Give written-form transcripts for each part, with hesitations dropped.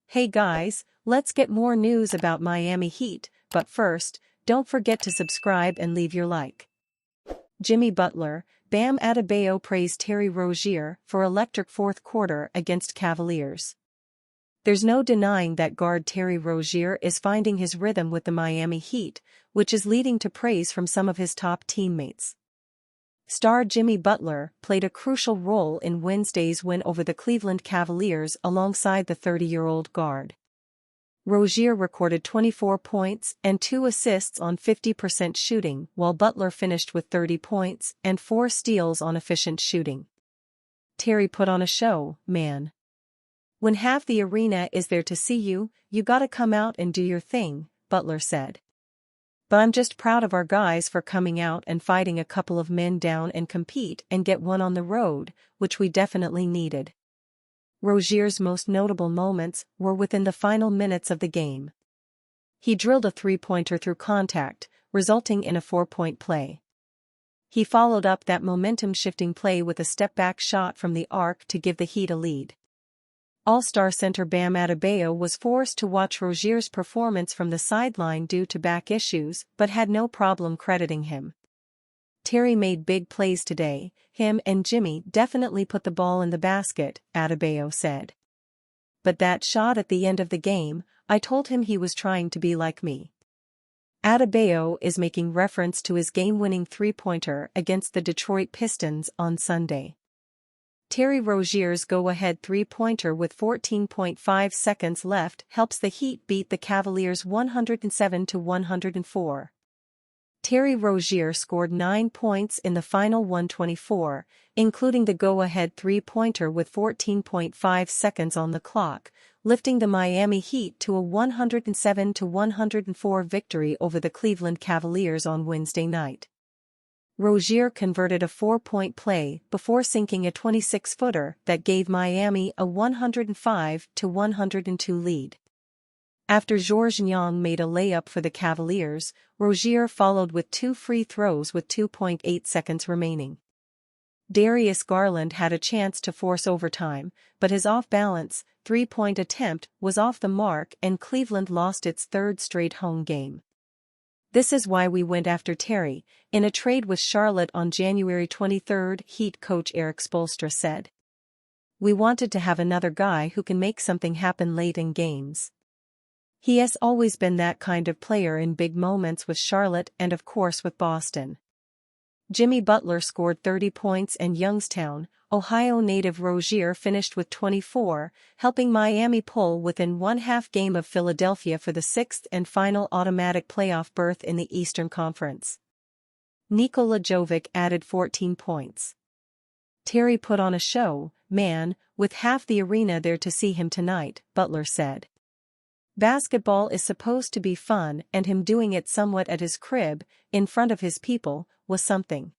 Hey guys, let's get more news about Miami Heat, but first, don't forget to subscribe and leave your like. Jimmy Butler, Bam Adebayo praised Terry Rozier for electric fourth quarter against Cavaliers. There's no denying that guard Terry Rozier is finding his rhythm with the Miami Heat, which is leading to praise from some of his top teammates. Star Jimmy Butler played a crucial role in Wednesday's win over the Cleveland Cavaliers alongside the 30-year-old guard. Rozier recorded 24 points and 2 assists on 50% shooting, while Butler finished with 30 points and 4 steals on efficient shooting. Terry put on a show, man. When half the arena is there to see you, you gotta come out and do your thing, Butler said. But I'm just proud of our guys for coming out and fighting a couple of men down and compete and get one on the road, which we definitely needed. Rozier's most notable moments were within the final minutes of the game. He drilled a three-pointer through contact, resulting in a 4-point play. He followed up that momentum-shifting play with a step-back shot from the arc to give the Heat a lead. All-Star center Bam Adebayo was forced to watch Rozier's performance from the sideline due to back issues but had no problem crediting him. Terry made big plays today, him and Jimmy definitely put the ball in the basket, Adebayo said. But that shot at the end of the game, I told him he was trying to be like me. Adebayo is making reference to his game-winning three-pointer against the Detroit Pistons on Sunday. Terry Rozier's go-ahead three-pointer with 14.5 seconds left helps the Heat beat the Cavaliers 107-104. Terry Rozier scored 9 points in the final 124, including the go-ahead three-pointer with 14.5 seconds on the clock, lifting the Miami Heat to a 107-104 victory over the Cleveland Cavaliers on Wednesday night. Rozier converted a 4-point play before sinking a 26-footer that gave Miami a 105-102 lead. After Georges Niang made a layup for the Cavaliers, Rozier followed with 2 free throws with 2.8 seconds remaining. Darius Garland had a chance to force overtime, but his off-balance, three-point attempt was off the mark and Cleveland lost its third straight home game. This is why we went after Terry, in a trade with Charlotte on January 23, Heat coach Erik Spoelstra said. We wanted to have another guy who can make something happen late in games. He has always been that kind of player in big moments with Charlotte and of course with Boston. Jimmy Butler scored 30 points and Youngstown, Ohio native Rozier finished with 24, helping Miami pull within one-half game of Philadelphia for the 6th and final automatic playoff berth in the Eastern Conference. Nikola Jovic added 14 points. Terry put on a show, man, with half the arena there to see him tonight, Butler said. Basketball is supposed to be fun and him doing it somewhat at his crib, in front of his people, was something.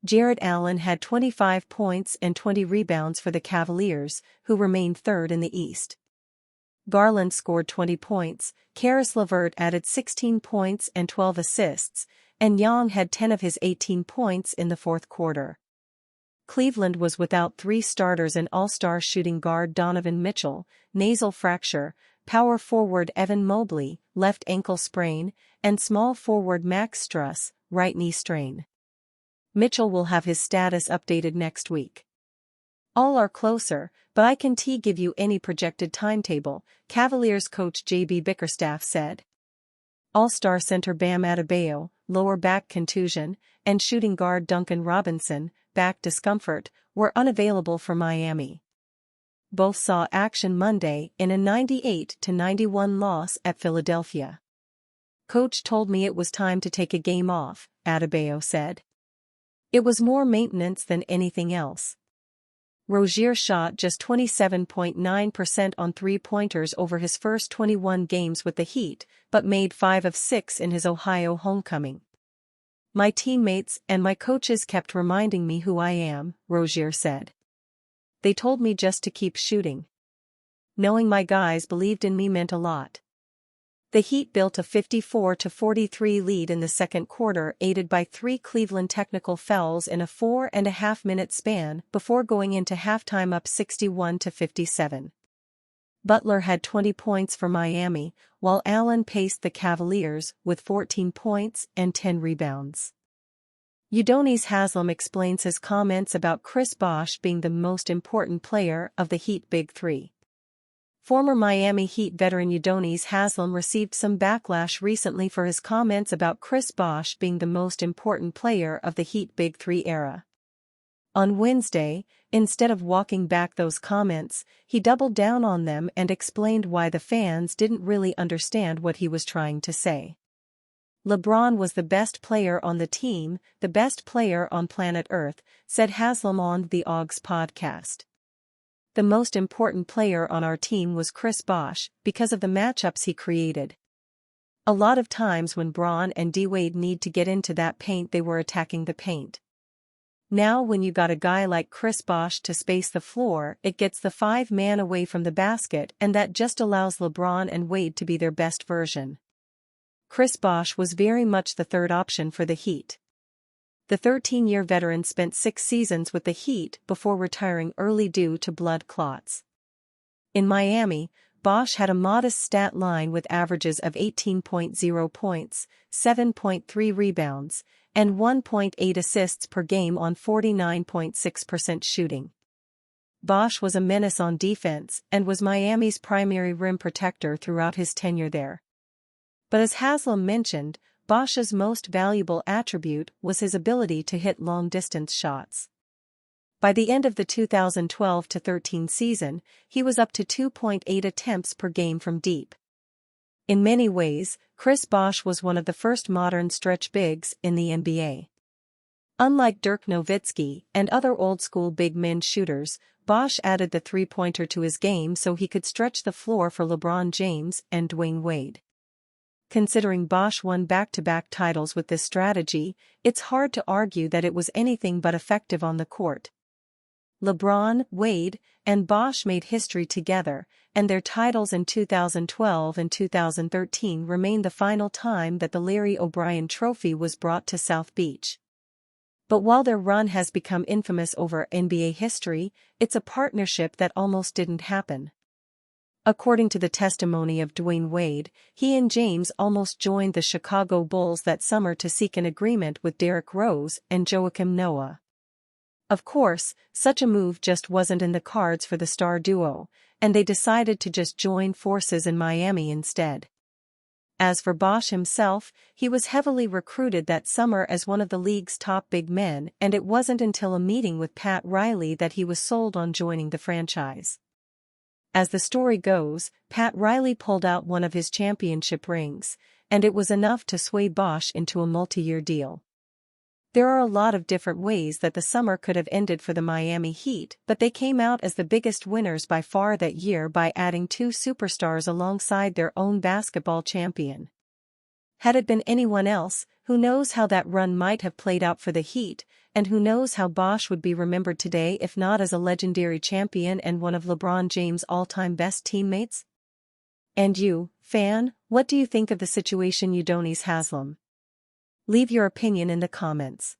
Jarrett Allen had 25 points and 20 rebounds for the Cavaliers, who remained third in the East. Garland scored 20 points, Caris LeVert added 16 points and 12 assists, and Niang had 10 of his 18 points in the fourth quarter. Cleveland was without 3 starters and all-star shooting guard Donovan Mitchell, nasal fracture, power forward Evan Mobley, left ankle sprain, and small forward Max Struss, right knee strain. Mitchell will have his status updated next week. All are closer, but I can't give you any projected timetable, Cavaliers coach J.B. Bickerstaff said. All-star center Bam Adebayo, lower back contusion, and shooting guard Duncan Robinson, back discomfort, were unavailable for Miami. Both saw action Monday in a 98-91 loss at Philadelphia. Coach told me it was time to take a game off, Adebayo said. It was more maintenance than anything else. Rozier shot just 27.9% on three-pointers over his first 21 games with the Heat, but made 5 of 6 in his Ohio homecoming. My teammates and my coaches kept reminding me who I am, Rozier said. They told me just to keep shooting. Knowing my guys believed in me meant a lot. The Heat built a 54-43 lead in the second quarter, aided by 3 Cleveland technical fouls in a 4.5-minute span before going into halftime up 61-57. Butler had 20 points for Miami, while Allen paced the Cavaliers with 14 points and 10 rebounds. Udonis Haslem explains his comments about Chris Bosh being the most important player of the Heat Big Three. Former Miami Heat veteran Udonis Haslem received some backlash recently for his comments about Chris Bosh being the most important player of the Heat Big Three era. On Wednesday, instead of walking back those comments, he doubled down on them and explained why the fans didn't really understand what he was trying to say. LeBron was the best player on the team, the best player on planet Earth, said Haslem on the Augs podcast. The most important player on our team was Chris Bosh because of the matchups he created. A lot of times when Bron and D-Wade need to get into that paint, they were attacking the paint. Now when you got a guy like Chris Bosh to space the floor, it gets the 5-man away from the basket, and that just allows LeBron and Wade to be their best version. Chris Bosh was very much the third option for the Heat. The 13-year veteran spent 6 seasons with the Heat before retiring early due to blood clots. In Miami, Bosh had a modest stat line with averages of 18.0 points, 7.3 rebounds, and 1.8 assists per game on 49.6% shooting. Bosh was a menace on defense and was Miami's primary rim protector throughout his tenure there. But as Haslem mentioned, Bosh's most valuable attribute was his ability to hit long-distance shots. By the end of the 2012-13 season, he was up to 2.8 attempts per game from deep. In many ways, Chris Bosh was one of the first modern stretch bigs in the NBA. Unlike Dirk Nowitzki and other old-school big men shooters, Bosh added the three-pointer to his game so he could stretch the floor for LeBron James and Dwyane Wade. Considering Bosh won back-to-back titles with this strategy, it's hard to argue that it was anything but effective on the court. LeBron, Wade, and Bosh made history together, and their titles in 2012 and 2013 remain the final time that the Larry O'Brien Trophy was brought to South Beach. But while their run has become infamous over NBA history, it's a partnership that almost didn't happen. According to the testimony of Dwyane Wade, he and James almost joined the Chicago Bulls that summer to seek an agreement with Derrick Rose and Joakim Noah. Of course, such a move just wasn't in the cards for the star duo, and they decided to just join forces in Miami instead. As for Bosh himself, he was heavily recruited that summer as one of the league's top big men, and it wasn't until a meeting with Pat Riley that he was sold on joining the franchise. As the story goes, Pat Riley pulled out one of his championship rings, and it was enough to sway Bosh into a multi-year deal. There are a lot of different ways that the summer could have ended for the Miami Heat, but they came out as the biggest winners by far that year by adding 2 superstars alongside their own basketball champion. Had it been anyone else, who knows how that run might have played out for the Heat, and who knows how Bosh would be remembered today if not as a legendary champion and one of LeBron James' all-time best teammates? And you, fan, what do you think of the situation Udonis Haslem? Leave your opinion in the comments.